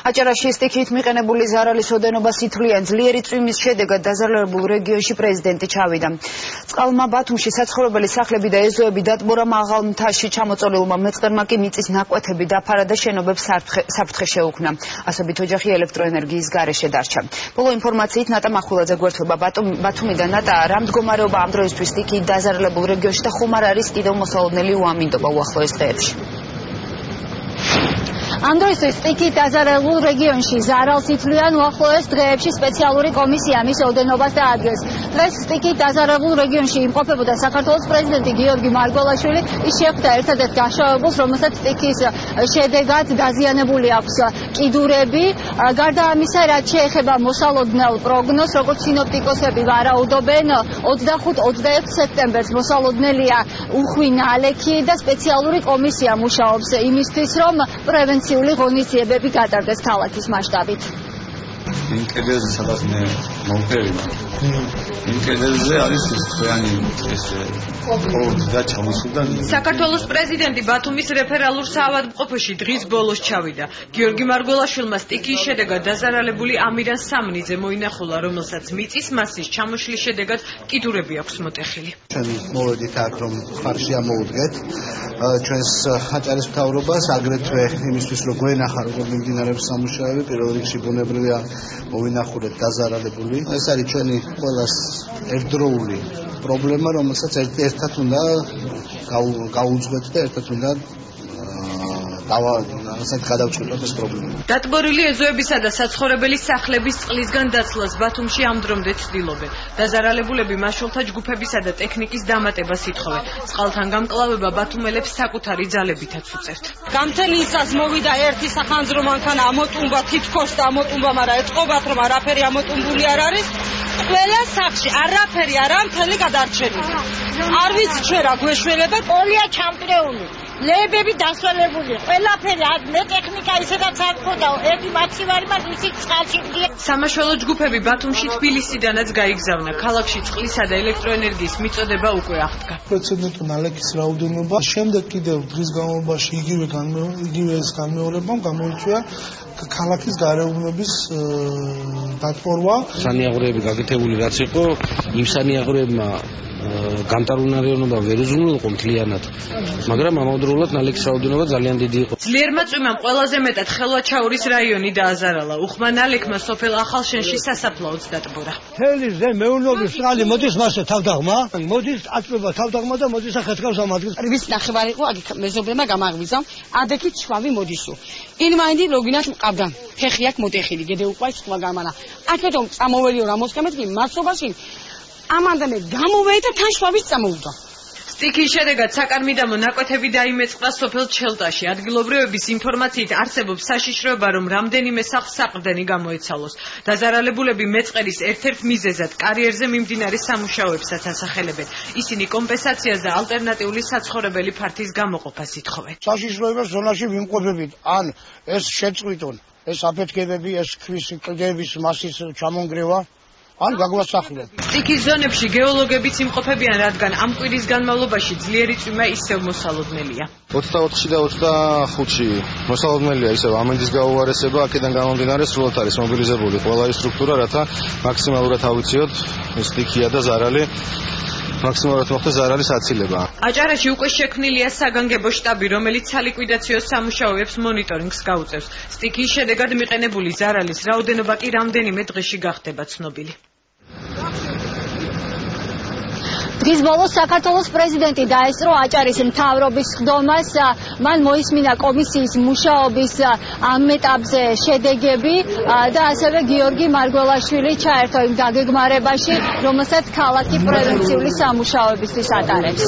აჭარაში სტიქიით მიყენებული ზარალის ოდენობას ითვლიან ძლიერი წვიმის შედეგად დაზარალებულ რეგიონში პრეზიდენტი ჩავიდა. წყალმა ბათუმში საცხოვრებელი სახლები და ეზოები დატბორა, მაღალ მთაში ჩამოწოლილმა მეწყერმა კი მიწის ნაკვეთები დაფარა და შენობებს საფრთხე შეუქმნა. ასობით ოჯახი ელექტროენერგიის გარეშე დარჩა. ბოლო ინფორმაციით ნატა მახვილაძე გვერდება ბათუმიდან. ნატა, რა მდგომარეობა ამ დროისთვის სტიქიით დაზარალებულ რეგიონში და ხომ არ არის კიდევ მოსალოდნელი უამინდობა უახლოეს დღეებში? ამ დროისთვის სტიქიით დაზარალებულ რეგიონში ზარალს ითვლიან უახლოეს დღეებში სპეციალური კომისია მის ოდენობას დაადგენს. დღეს სტიქიით დაზარალებულ რეგიონში იმყოფებოდა საქართველოს პრეზიდენტი გიორგი მარგველაშვილი. ის შეხვდა ერთადერთ გაშავებულს, რომელსაც სტიქიის შედეგად დაზიანებული აქვს კიდურები. გარდა ამისა, რაც შეეხება მოსალოდნელ პროგნოზს, როგორც სინოპტიკოსები ვარაუდობენ, 25-26 სექტემბერს მოსალოდნელია უხვი ნალექი და სპეციალური კომისია მუშაობს იმისთვის, რომ პრევენციული ღონისძიებები გატარდეს ქალაქის მასშტაბით. იმ კედელზე სადაც მე მომფერია. იმ კედელზე არის ხიანი კორდი და ჩამოსულდა. საქართველოს პრეზიდენტი ბათუმის რეფერალურ საავადმყოფოში დღის ბოლოს ჩავიდა. გიორგი მარგველაშვილმა სტიქიის შედეგად დაზარალებული ამირან სამნიძე მოინახულა, რომელსაც მიწის მასის ჩამოშლის შედეგად კიდურები აქვს მოტეხილი. ჩვენ მოვედით აქ, რომ ხარში ამოვუდგეთ ჩვენს აჭარის მთავრობას, აგრეთვე იმისთვის, რომ გვენახა როგორ მიმდინარეობს სამუშაოები, პირველ რიგში ბუნებრივია მოვინახულეთ დაზარალებული. ეს არის ჩვენი ყველას ერთდროული პრობლემა, რომელსაც ერთად უნდა გაუძღვეთ და ერთად უნდა გადავწყვეტოთ ეს პრობლემა. დატბორილი ეზოებისა და საცხოვრებელი სახლების წყლისგან დაცლას ბათუმში ამ დრომდე ცდილობენ. დაზარალებულები მაშულთა ჯგუფებისა და ტექნიკის დამატებას ითხოვენ. წყალთან გამკლავება ბათუმელებს საკუთარი ძალებითაც უწევთ. გამთელისას მოვიდა ერთი სახანძრო მანქანა ამოტუმბა, თითქოს და ამოტუმბა, მაგრამ ეთყობათ, რომ არაფერი ამოტუმბული არ არის. ყველა სახლში არაფერი არა, მთელი გადარჩენილი. არ ვიცი ჩვენ რა გვეშველება, ყოლია ჩამწრეული. ლეიბები დასვალებული, ყველაფერი, მე ტექნიკა ისედაც არ მქონდა, ერთი მაცივარი მას ისიც წყალში მიდია. სამაშველო ჯგუფები ბათუმში თბილისიდანაც გაიგზავნა. ქალაქში წყლისა და ელექტროენერგიის მიწოდება უკვე აღდგა. პრეცედენტო ნალექის რაოდენობა შემდეგ კიდევ დღის განმავლობაში იგივე ეს განმეორებამ გამოიწვია ქალაქის გარეუბნების დატბორვა. სანიაღვრეები გაკეთებული რაც იყო, იმ სანიაღვრეებმა გამტარუნარიანობა ვერ უზრუნველყო მთლიანად, მაგრამ ამავდროულად ნალექის რაოდენობა ძალიან დიდი იყო. ძლიერმა წვიმამ ყველაზე მეტად ხელვაჩაურის რაიონი დააზარალა. უხმა ნალექმა სოფელ ახალშენში სასაფლაოც დატბორა. მთელი ზე მეურნეობის წყალი მოდის მასე თავდაღმა, მოდის აწვება თავდაღმა და მოდის ახეთქავს ამ ადგილს. რის ნახევარი იყო, აქ მეზობლებმა გამაღვიძა, ადექით შვავი მოდისო. ინმაინდი ლოგინათ მყავდა. ფეხი აქ მოტეხილი, გედე უკვე სხვა გამანა. აქეთომ წამოველიო რა მოსკამეთ კი მასობაში ამანდა მე გამოვედი და თან შვავიც წამოვიდა. სტიქიის შედეგად საკარმიდამო ნაკვეთები დაიმეწყდა სოფელ ჩელტაში. ადგილობრივების ინფორმაციით არსებობს საშიშროება, რომ რამდენიმე სახლს საყრდენი გამოეცალოს. დაზარალებულები მეწყერის ერთ-ერთ მიზეზად კარიერზე მიმდინარე სამუშაოებსაც ასახელებენ. ისინი კომპენსაციას და ალტერნატიული საცხოვრებელი ფართის გამოყოფას ითხოვენ. საშიშროებას ზონაში ვიმყოფებით, ან ეს შეწყვიტონ, ეს აფეთქებები, ეს ქვის კლდეების მასის ჩამონგრევა. ან გაგვასახლოთ. სტიქიის ზონებში გეოლოგებიც იმყოფებიან, რადგან ამ კვირის განმავლობაში ძლიერი წვიმა ისევ მოსალოდნელია. 24-ში და 25-ში მოსალოდნელია ისევ ამინდის გაუარესება, აქედან გამომდინარე სრულად არის მობილიზებული ყველა ის სტრუქტურა, რათა მაქსიმალურად ავიციოთ სტიქია და ზარალი. მაქსიმალურად მოხდეს ზარალის აცილება. აჭარაში უკვე შექმნილია საგანგებო შტაბი, რომელიც სალიკვიდაციო სამუშაოებს მონიტორინგს გაუწევს. სტიქიის შედეგად მიყენებული ზარალის რაოდენობა კი რამდენიმე დღეში გახდება ცნობილი. დღის ბოლოს საქართველოს პრეზიდენტი დაესწრო აჭარის მთავრობის ხდომას. მან მოისმინა კომისიის მუშაობის ამ ეტაპზე შედეგები და ასევე გიორგი მარგველაშვილი ჩაერთო იმ დაგეგმარებაში, რომელსაც ქალაქი პრევენციული სამუშაოებისთვის ატარებს.